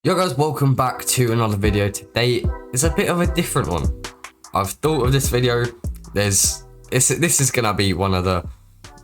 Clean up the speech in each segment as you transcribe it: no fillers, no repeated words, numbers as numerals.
Yo guys, welcome back to another video. Today is a bit of a different one. I've thought of this video. This is gonna be one of the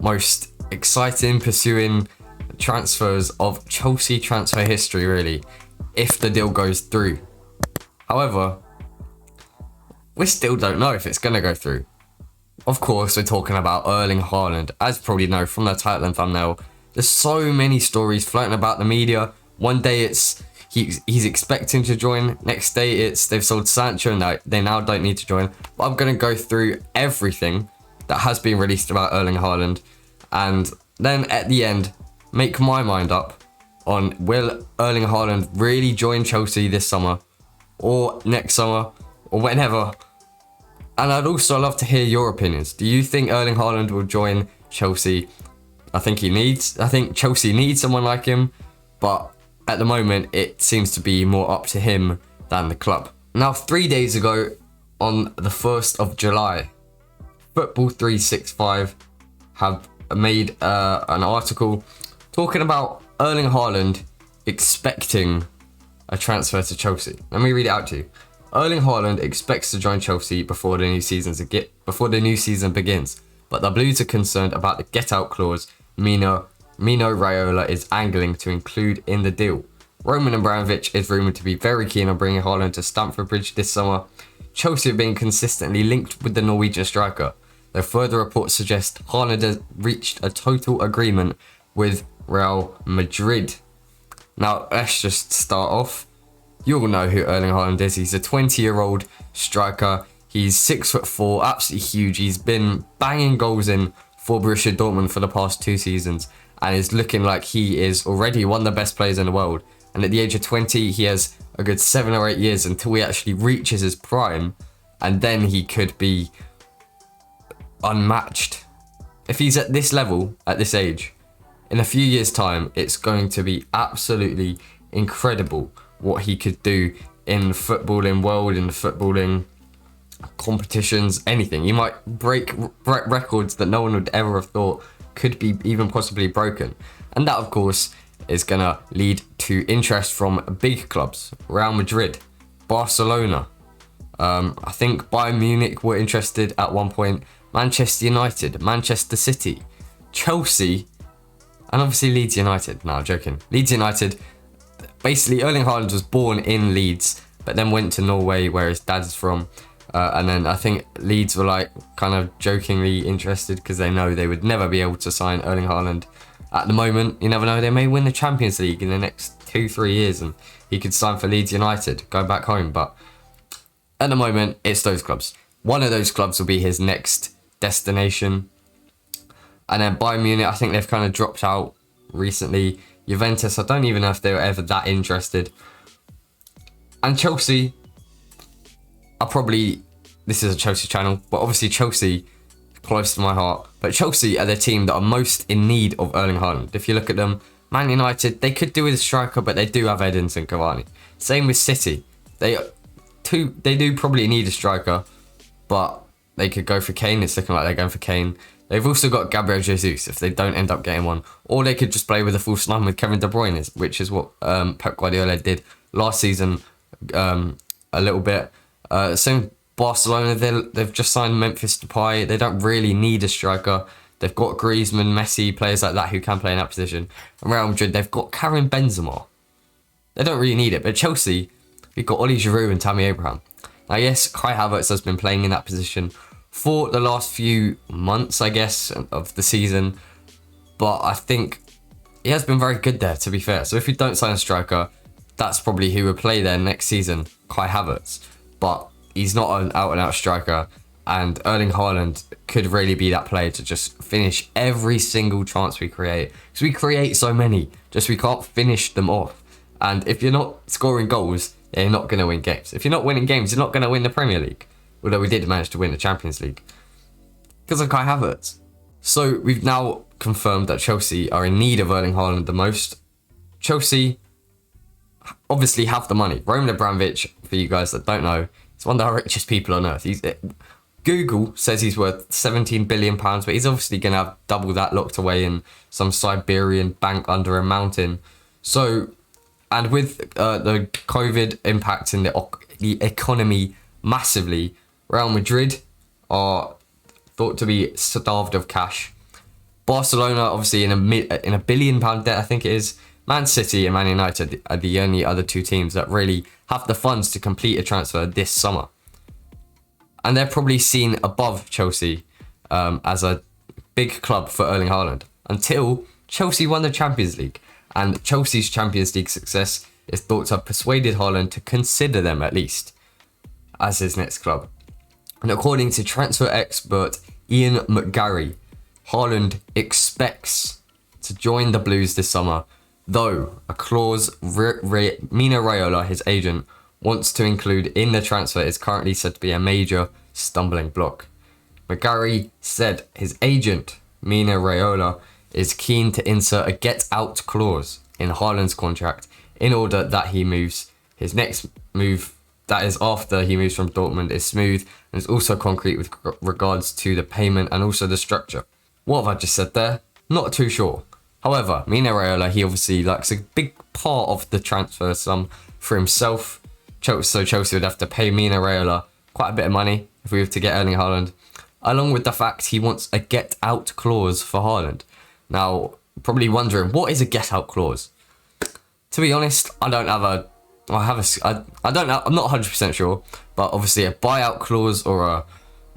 most exciting pursuing transfers of Chelsea transfer history, really, if the deal goes through. However, we still don't know if it's gonna go through. Of course, we're talking about Erling Haaland. As you probably know from the title and thumbnail, there's so many stories floating about the media. One day it's he's expecting to join. Next day it's they've sold Sancho and they now don't need to join. But I'm going to go through everything that has been released about Erling Haaland, and then at the end make my mind up on will Erling Haaland really join Chelsea this summer or next summer or whenever. And I'd also love to hear your opinions. Do you think Erling Haaland will join Chelsea? I think Chelsea needs someone like him, but at the moment, it seems to be more up to him than the club. Now, 3 days ago, on the 1st of July, Football 365 have made an article talking about Erling Haaland expecting a transfer to Chelsea. Let me read it out to you. Erling Haaland expects to join Chelsea before the new season begins, but the Blues are concerned about the get-out clause Mino Raiola is angling to include in the deal. Roman Abramovich is rumoured to be very keen on bringing Haaland to Stamford Bridge this summer. Chelsea have been consistently linked with the Norwegian striker, though further reports suggest Haaland has reached a total agreement with Real Madrid. Now, let's just start off. You all know who Erling Haaland is. He's a 20-year-old striker. He's 6'4", absolutely huge. He's been banging goals in for Borussia Dortmund for the past 2 seasons, and is looking like he is already one of the best players in the world. And at the age of 20, he has a good 7 or 8 years until he actually reaches his prime, and then he could be unmatched. If he's at this level, at this age, in a few years' time, it's going to be absolutely incredible what he could do in the footballing world, in the footballing competitions, anything. He might break records that no one would ever have thought could be even possibly broken. And that, of course, is going to lead to interest from big clubs. Real Madrid, Barcelona. I think Bayern Munich were interested at one point. Manchester United, Manchester City, Chelsea, and obviously Leeds United. No, I'm joking. Leeds United. Basically, Erling Haaland was born in Leeds, but then went to Norway, where his dad's from. And then I think Leeds were like kind of jokingly interested because they know they would never be able to sign Erling Haaland. At the moment, you never know, they may win the Champions League in the next 2-3 years and he could sign for Leeds United, go back home. But at the moment, it's those clubs. One of those clubs will be his next destination. And then Bayern Munich, I think they've kind of dropped out recently. Juventus, I don't even know if they were ever that interested. And Chelsea are probably, this is a Chelsea channel, but obviously Chelsea, close to my heart. But Chelsea are the team that are most in need of Erling Haaland. If you look at them, Man United, they could do with a striker, but they do have Edouard and Cavani. Same with City. They do probably need a striker, but they could go for Kane. It's looking like they're going for Kane. They've also got Gabriel Jesus if they don't end up getting one. Or they could just play with a false nine with Kevin De Bruyne, which is what Pep Guardiola did last season a little bit. Same Barcelona, they've just signed Memphis Depay. They don't really need a striker. They've got Griezmann, Messi, players like that who can play in that position. And Real Madrid, they've got Karim Benzema. They don't really need it. But Chelsea, we've got Oli Giroud and Tammy Abraham. Now, yes, Kai Havertz has been playing in that position for the last few months, I guess, of the season. But I think he has been very good there, to be fair. So if you don't sign a striker, that's probably who would play there next season, Kai Havertz. But he's not an out-and-out striker, and Erling Haaland could really be that player to just finish every single chance we create. Because we create so many, just we can't finish them off. And if you're not scoring goals, you're not going to win games. If you're not winning games, you're not going to win the Premier League. Although we did manage to win the Champions League. Because of Kai Havertz. So we've now confirmed that Chelsea are in need of Erling Haaland the most. Chelsea obviously have the money. Roman Abramovich, for you guys that don't know, is one of the richest people on earth. Google says he's worth £17 billion, but he's obviously going to have double that locked away in some Siberian bank under a mountain. So And with the COVID impacting the economy massively, Real Madrid are thought to be starved of cash. Barcelona, obviously, in a £1 billion debt, I think it is. Man City and Man United are the only other two teams that really have the funds to complete a transfer this summer. And they're probably seen above Chelsea as a big club for Erling Haaland until Chelsea won the Champions League. And Chelsea's Champions League success is thought to have persuaded Haaland to consider them at least as his next club. And according to transfer expert Ian McGarry, Haaland expects to join the Blues this summer, though a clause Mino Raiola, his agent, wants to include in the transfer is currently said to be a major stumbling block. McGarry said his agent, Mino Raiola, is keen to insert a get-out clause in Haaland's contract in order that he moves. His next move, that is after he moves from Dortmund, is smooth and is also concrete with regards to the payment and also the structure. What have I just said there? Not too sure. However, Mino Raiola, he obviously likes a big part of the transfer sum for himself. So Chelsea would have to pay Mino Raiola quite a bit of money if we were to get Erling Haaland, along with the fact he wants a get-out clause for Haaland. Now, probably wondering, what is a get-out clause? To be honest, I don't know, I'm not 100% sure, but obviously a buyout clause or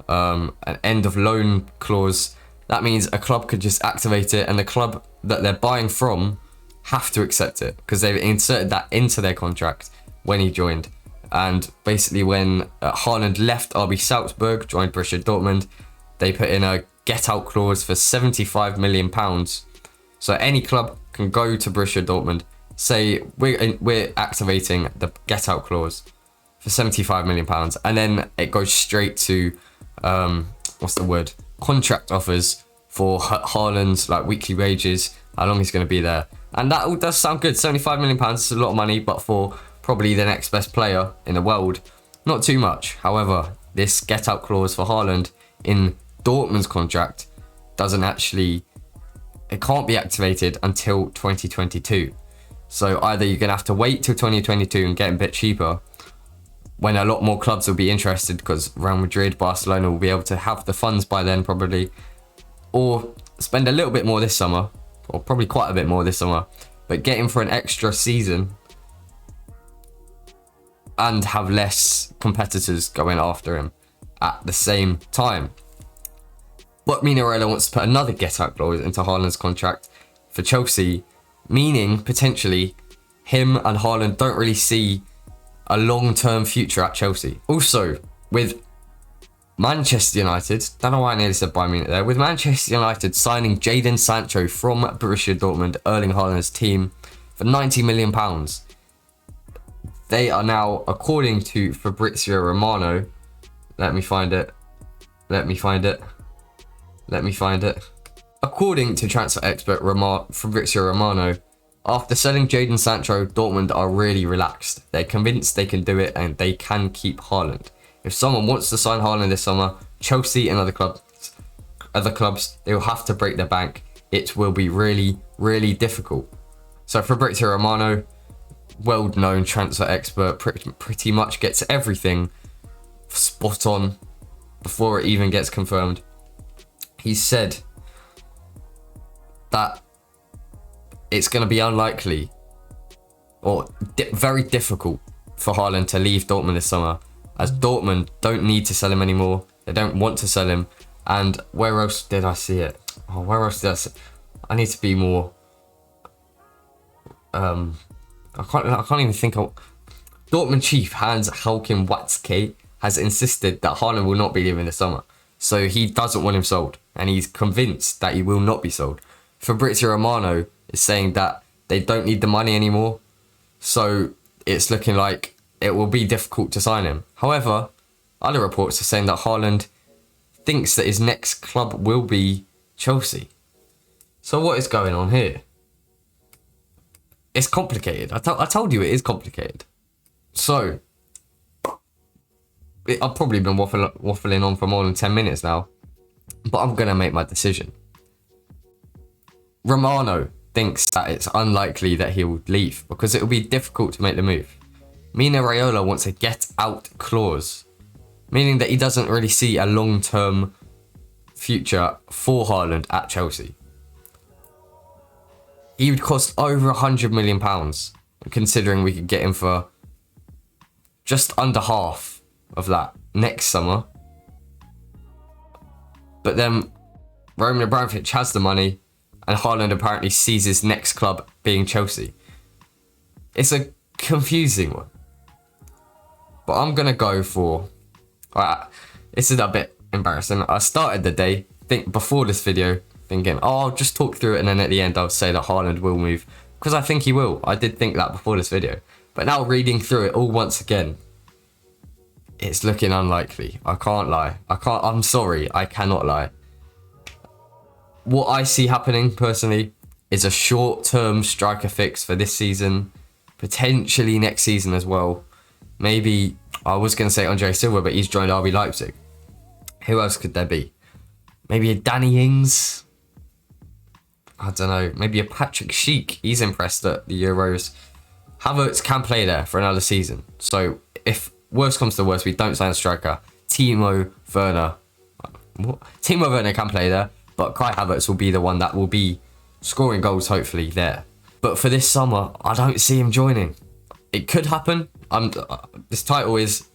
an end of loan clause, that means a club could just activate it and the club that they're buying from have to accept it because they've inserted that into their contract when he joined. And basically when Haaland left RB Salzburg, joined Borussia Dortmund, they put in a get-out clause for £75 million. So any club can go to Borussia Dortmund, say we're activating the get-out clause for £75 million, and then it goes straight to contract offers for Haaland's like weekly wages, how long he's going to be there, and that all does sound good. £75 million is a lot of money, but for probably the next best player in the world, not too much. However, this get-out clause for Haaland in Dortmund's contract it can't be activated until 2022. So either you're going to have to wait till 2022 and get him a bit cheaper, when a lot more clubs will be interested because Real Madrid, Barcelona will be able to have the funds by then probably, or spend a little bit more this summer, or probably quite a bit more this summer, but get him for an extra season and have less competitors going after him at the same time. But Mino Raiola wants to put another get-out clause into Haaland's contract for Chelsea, meaning potentially him and Haaland don't really see a long-term future at Chelsea. Also, with Manchester United, don't know why I nearly said Bayern Munich there, with Manchester United signing Jadon Sancho from Borussia Dortmund, Erling Haaland's team, for £90 million. They are now, according to Fabrizio Romano, let me find it. According to transfer expert Fabrizio Romano, after selling Jadon Sancho, Dortmund are really relaxed. They're convinced they can do it and they can keep Haaland. If someone wants to sign Haaland this summer, Chelsea and other clubs, they will have to break their bank. It will be really, really difficult. So Fabrizio Romano, well-known transfer expert, pretty much gets everything spot on before it even gets confirmed. He said that it's going to be unlikely or very difficult for Haaland to leave Dortmund this summer, as Dortmund don't need to sell him anymore. They don't want to sell him. And where else did I see it? I need to be more... I can't even think of... Dortmund chief Hans-Joachim Watzke has insisted that Haaland will not be leaving this summer. So he doesn't want him sold. And he's convinced that he will not be sold. Fabrizio Romano is saying that they don't need the money anymore. So it's looking like it will be difficult to sign him. However, other reports are saying that Haaland thinks that his next club will be Chelsea. So what is going on here? It's complicated. I told you it is complicated. So, I've probably been waffling on for more than 10 minutes now. But I'm going to make my decision. Romano thinks that it's unlikely that he'll leave because it will be difficult to make the move. Mina Raiola wants a get out clause, meaning that he doesn't really see a long-term future for Haaland at Chelsea. He would cost over £100 million, considering we could get him for just under half of that next summer. But then Roman Abramovich has the money, and Haaland apparently sees his next club being Chelsea. It's a confusing one. But I'm going to go for... this is a bit embarrassing. I started the day, before this video, thinking, I'll just talk through it, and then at the end I'll say that Haaland will move. Because I think he will. I did think that before this video. But now reading through it all once again, it's looking unlikely. I can't lie. I'm sorry, I cannot lie. What I see happening, personally, is a short-term striker fix for this season. Potentially next season as well. Maybe, I was going to say Andre Silva, but he's joined RB Leipzig. Who else could there be? Maybe a Danny Ings? I don't know. Maybe a Patrick Schick. He's impressed at the Euros. Havertz can play there for another season. So, if worst comes to worst, we don't sign a striker, Timo Werner. What? Timo Werner can play there, but Kai Havertz will be the one that will be scoring goals, hopefully, there. But for this summer, I don't see him joining. It could happen. This title is,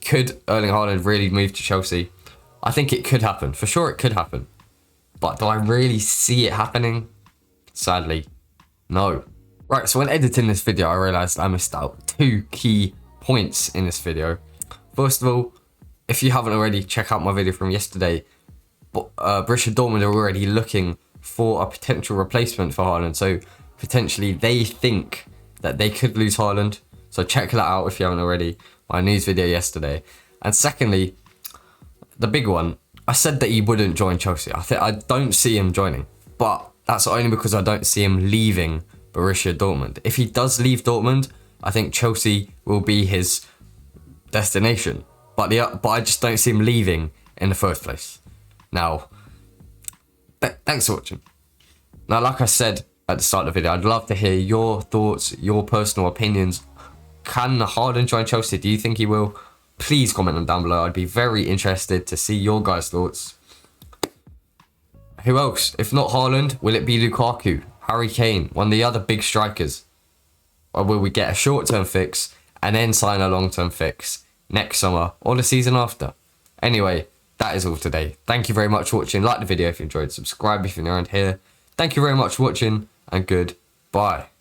could Erling Haaland really move to Chelsea? I think it could happen. For sure it could happen. But do I really see it happening? Sadly, no. Right, so when editing this video, I realised I missed out 2 key points in this video. First of all, if you haven't already, check out my video from yesterday. But Borussia Dortmund are already looking for a potential replacement for Haaland. So potentially they think that they could lose Haaland. So check that out if you haven't already. My news video yesterday. And secondly, the big one, I said that he wouldn't join Chelsea. I don't see him joining. But that's only because I don't see him leaving Borussia Dortmund. If he does leave Dortmund, I think Chelsea will be his destination. But I just don't see him leaving in the first place. Now, thanks for watching. Now, like I said at the start of the video, I'd love to hear your thoughts, your personal opinions. Can Haaland join Chelsea? Do you think he will? Please comment them down below. I'd be very interested to see your guys' thoughts. Who else? If not Haaland, will it be Lukaku, Harry Kane, one of the other big strikers? Or will we get a short-term fix and then sign a long-term fix next summer or the season after? Anyway, that is all today. Thank you very much for watching. Like the video if you enjoyed. Subscribe if you're new around here. Thank you very much for watching and goodbye.